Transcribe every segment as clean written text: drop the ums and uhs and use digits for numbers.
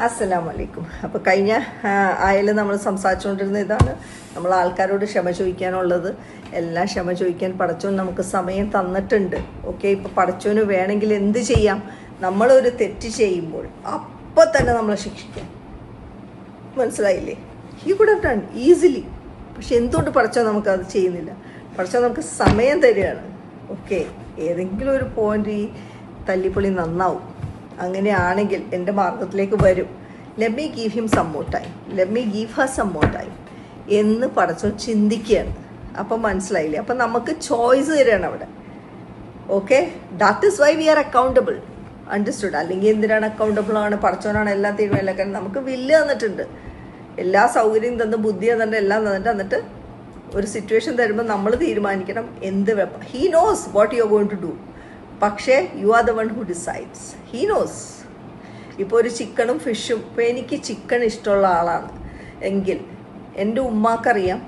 അസ്സലാമു അലൈക്കും. അപ്പോൾ കഴിഞ്ഞ ആയാൽ നമ്മൾ സംസാരിച്ചുകൊണ്ടിരുന്ന ഇതാണ്, നമ്മൾ ആൾക്കാരോട് ക്ഷമ ചോദിക്കാനുള്ളത്. എല്ലാം ക്ഷമ ചോദിക്കാൻ പടച്ചോൻ നമുക്ക് സമയം തന്നിട്ടുണ്ട്. ഓക്കെ, ഇപ്പോൾ പടച്ചോന് വേണമെങ്കിൽ എന്ത് ചെയ്യാം? നമ്മളൊരു തെറ്റ് ചെയ്യുമ്പോൾ അപ്പോൾ തന്നെ നമ്മളെ ശിക്ഷിക്കാം. മനസ്സിലായില്ലേ? He could have done easily. പക്ഷെ എന്തുകൊണ്ട് പടച്ചോൻ നമുക്കത് ചെയ്യുന്നില്ല? പടച്ചോൻ നമുക്ക് സമയം തരികയാണ്. ഓക്കെ, ഏതെങ്കിലും ഒരു പോയിന്റ് ഈ തല്ലിപ്പൊളി നന്നാവും. അങ്ങനെയാണെങ്കിൽ എൻ്റെ മാർഗത്തിലേക്ക് വരും. Let me give him some more time, let me give her some more time എന്ന് പടച്ചോൻ ചിന്തിക്കുകയാണ്. അപ്പം മനസ്സിലായില്ലേ? അപ്പം നമുക്ക് ചോയ്സ് തരികയാണ് അവിടെ. Okay, that is why we are accountable. Understood? അല്ലെങ്കിൽ എന്തിനാണ് അക്കൗണ്ടബിൾ ആണ്? പടച്ചോനാണ് എല്ലാം തീരുമാനിക്കാൻ. നമുക്ക് വില്ല് തന്നിട്ടുണ്ട്, എല്ലാ സൗകര്യം തന്ന്, ബുദ്ധി തന്നിട്ട്, എല്ലാം തന്നിട്ട്, എന്നിട്ട് ഒരു സിറ്റുവേഷൻ തരുമ്പോൾ നമ്മൾ തീരുമാനിക്കണം എന്ത്. He knows what you are going to do. പക്ഷേ you are the one who decides. He knows. ഇപ്പോൾ ഒരു ചിക്കനും ഫിഷും, ഇപ്പോൾ എനിക്ക് ചിക്കൻ ഇഷ്ടമുള്ള ആളാണ് എങ്കിൽ എൻ്റെ ഉമ്മാക്കറിയാം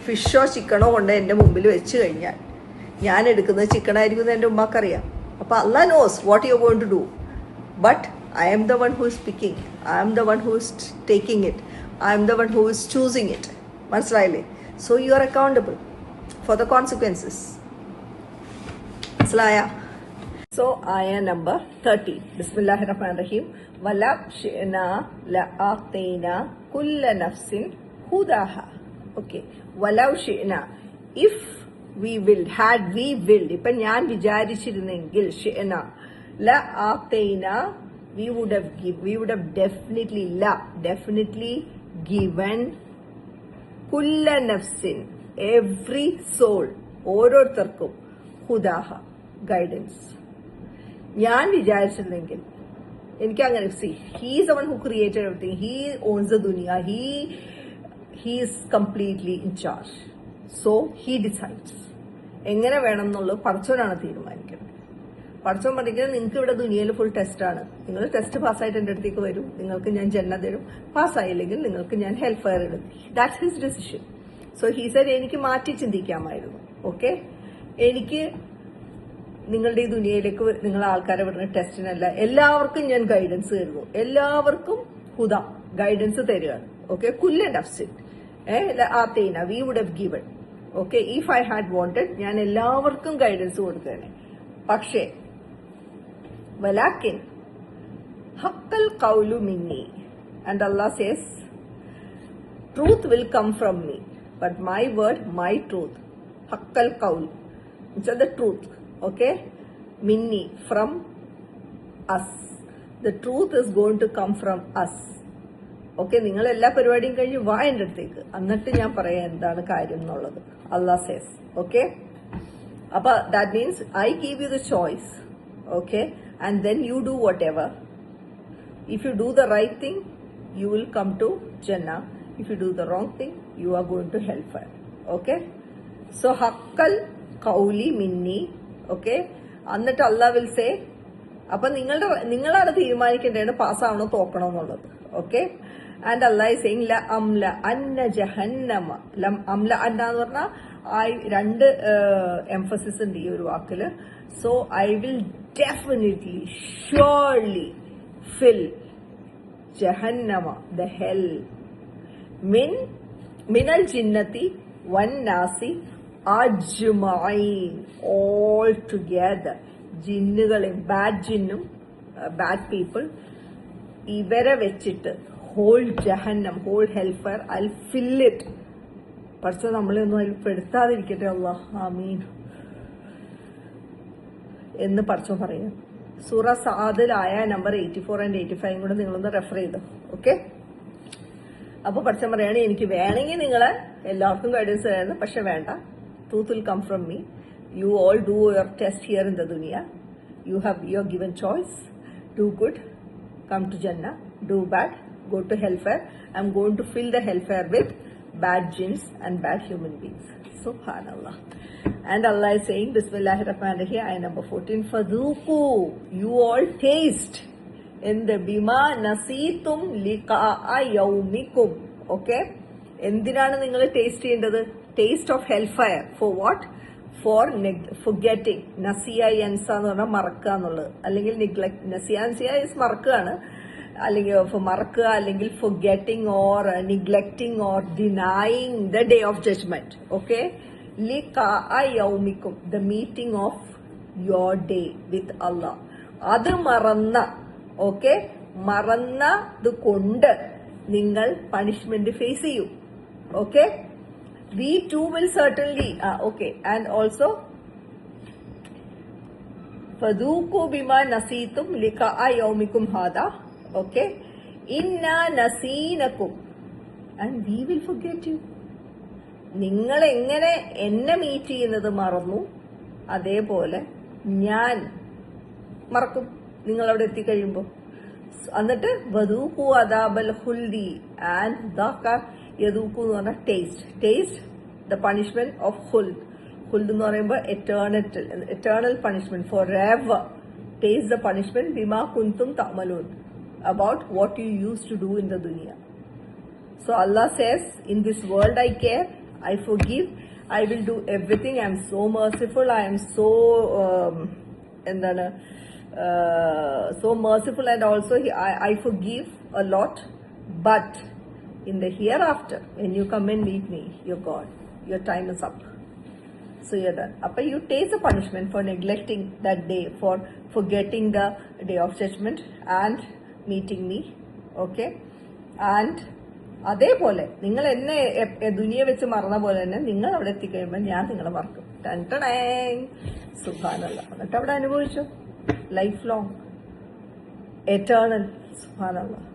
ഫിഷോ ചിക്കനോ കൊണ്ട് എൻ്റെ മുമ്പിൽ വെച്ച് കഴിഞ്ഞാൽ ഞാൻ എടുക്കുന്നത് ചിക്കനായിരിക്കും എന്ന് എൻ്റെ ഉമ്മാക്കറിയാം. അപ്പോൾ Allah knows what you are going to do. But I am the one who is picking, I am the one who is taking it, I am the one who is choosing it. മനസ്സിലായില്ലേ? So you are accountable for the consequences. മനസ്സിലായ? So, ayah number 30. Bismillahirrahmanirrahim. Wala shi'na la'atayna kulla nafsin hudaha. Okay. Wala shi'na. If we will, had we will. Ipa njan vicharichirunengil shi'na la'atayna, we would have definitely given kulla nafsin, every soul, ഓരോരുത്തർക്കും ഹുദാഹ, guidance. ഞാൻ വിചാരിച്ചിരുന്നെങ്കിൽ എനിക്ക് അങ്ങനെ, see he is the one who created everything, he owns the ദുനിയ, he is completely in charge. So he decides എങ്ങനെ വേണം എന്നുള്ളത് പടച്ചോനാണ് തീരുമാനിക്കുന്നത്. പടച്ചോൻ പഠിക്കുന്നത് നിങ്ങൾക്ക് ഇവിടെ ദുനിയയിൽ ഫുൾ ടെസ്റ്റാണ്. നിങ്ങൾ ടെസ്റ്റ് പാസ്സായിട്ട് എൻ്റെ അടുത്തേക്ക് വരും, നിങ്ങൾക്ക് ഞാൻ ജന്നത്ത് തരും. പാസ്സായില്ലെങ്കിൽ നിങ്ങൾക്ക് ഞാൻ ഹെൽപ്പ് ഫയർ ഇടും. That's his decision. So he said എനിക്ക് മാറ്റി ചിന്തിക്കാമായിരുന്നു. ഓക്കെ, എനിക്ക് നിങ്ങളുടെ ഈ ദുനിയയിലേക്ക് നിങ്ങൾ ആൾക്കാരെ വിടുന്ന ടെസ്റ്റിനല്ല, എല്ലാവർക്കും ഞാൻ ഗൈഡൻസ് തരുന്നു, എല്ലാവർക്കും ഹുദ ഗൈഡൻസ് തരികയാണ്. ഓക്കെ, കുല്ല നഫ്സിൻ ആതൈന we would have given. Okay, if I had wanted ഞാൻ എല്ലാവർക്കും ഗൈഡൻസ് കൊടുത്തേനെ. പക്ഷേ വലാക്കിൻ ഹഖൽ ഖൗലു മിന്നി, and Allah says truth will come from me, but my word, my truth, ഹഖൽ ഖൗൽ, the truth. Okay, minni, from us. The truth is going to come from us. Okay, നിങ്ങൾ എല്ലാ പരിപാടിയും കഴിഞ്ഞ് വാ എൻ്റെ അടുത്തേക്ക്, എന്നിട്ട് ഞാൻ പറയാം എന്താണ് കാര്യം എന്നുള്ളത്. Allah says. ഓക്കെ, അപ്പൊ that means I give you the choice. Okay, and then you do whatever. If you do the right thing you will come to ജന്ന. If you do the wrong thing you are going to hell fire. Okay, so ഹക്കൽ കൗലി മിന്നി. Okay, എന്നിട്ട് അല്ലാഹ് will say, അപ്പൊ നിങ്ങളാണ് തീരുമാനിക്കേണ്ടത് പാസ്സാവണോ തോക്കണോ എന്നുള്ളത്. Okay, and Allah is saying ല അംല അന്ന ജഹന്നമ. അംല അന്ന എന്ന് പറഞ്ഞാൽ രണ്ട് എംഫസിസ് ഉണ്ട് ഈ ഒരു വാക്കില്. So I will definitely surely fill ജഹന്നമ, ദ ഹെൽ, മിനൽ ജിന്നത്തി വൻ നാസി അജ്മഈൻ, all together. ജിന്നുകളെ, ബാഡ് ജിന്നും ബാഡ് പീപ്പിൾ, ഇവരെ വെച്ചിട്ട് ഹോൾ ജഹന്നം, whole hellfire, I fill it. പഠിച്ചോ നമ്മളെ ഒന്നും അതിൽ പെടുത്താതിരിക്കട്ടെ അല്ലാഹ്, ആമീൻ എന്ന് പഠിച്ചോ പറയാം. സൂറ സാദിൽ ആയ നമ്പർ 84 and 85 കൂടെ നിങ്ങളൊന്ന് റെഫർ ചെയ്തോ. ഓക്കെ, അപ്പൊ പഠിച്ചോ പറയാണ് എനിക്ക് വേണമെങ്കിൽ നിങ്ങളെ എല്ലാവർക്കും ഗൈഡൻസ് തരുന്നു, പക്ഷെ വേണ്ട, truth will come from me. You all do your test here in the dunya. You're given choice. Do good, come to Jannah. Do bad, go to hellfire. I'm going to fill the hellfire with bad jinns and bad human beings. Subhanallah. And Allah is saying, Bismillahirrahmanirrahim, ayah number 14, Fadhuku, you all taste in the bima nasitum liqa'a yawmikum. Okay? എന്തിനാണ് നിങ്ങൾ taste ചെയ്യേണ്ടത്? Taste of hellfire. For what? For forgetting. നസിയ യൻസ എന്ന് പറഞ്ഞാൽ മറക്കുക എന്നുള്ളത്, അല്ലെങ്കിൽ നിഗ്ലക്ട്. നസിയ ഇസ് മറക്കുകയാണ്, അല്ലെങ്കിൽ മറക്കുക, അല്ലെങ്കിൽ forgetting or neglecting or denying the day of judgment. Okay, liqa'a yawmikum, the meeting of your day with Allah. അത് മറന്ന, ഓക്കെ, മറന്നത് കൊണ്ട് നിങ്ങൾ പണിഷ്മെന്റ് ഫേസ് ചെയ്യും. Okay, we too will certainly okay, and also ഫദൂഖു ബിമാ നസീതും ലിഖാഅ യൗമിക്കും ഹാദാ. ഓക്കെ, ഇന്നാ നസീനക്കും and we will forget you. നിങ്ങൾ എങ്ങനെ എന്നെ മീറ്റ് ചെയ്യുന്നത് മറന്നു, അതേപോലെ ഞാൻ മറക്കും നിങ്ങൾ അവിടെ എത്തിക്കഴിയുമ്പോൾ. എന്നിട്ട് വദൂഖു അദാബൽ ഖുൽദി, ആൻഡ് ദാക യദൂഖു എന്ന് പറഞ്ഞാൽ ടേസ്റ്റ് ദ പണിഷ്മെന്റ് ഓഫ് ഖുൽദ്. ഖുൽദ് എന്ന് പറയുമ്പോൾ eternal punishment, forever. Taste the punishment bima kuntum ta'malun, about what you used to do in the dunya. So Allah says, in this world I care, I forgive, I will do everything. I am so merciful, I am so so merciful, and also I forgive a lot. But in the hereafter, when you come and meet me, your God, your time is up. So you're done. Appa, you taste the punishment for neglecting that day, for forgetting the day of judgment and meeting me. Okay, and അതേപോലെ നിങ്ങൾ എന്നെ ദുനിയ വെച്ച് മറന്ന പോലെ തന്നെ നിങ്ങൾ അവിടെ എത്തിക്കഴിയുമ്പോൾ ഞാൻ നിങ്ങളെ മറക്കും. സുബ്ഹാനല്ലാഹ്. എന്നിട്ട് അവിടെ അനുഭവിച്ചു ലൈഫ് ലോങ്, എറ്റേണൽ. സുബ്ഹാനല്ലാഹ്.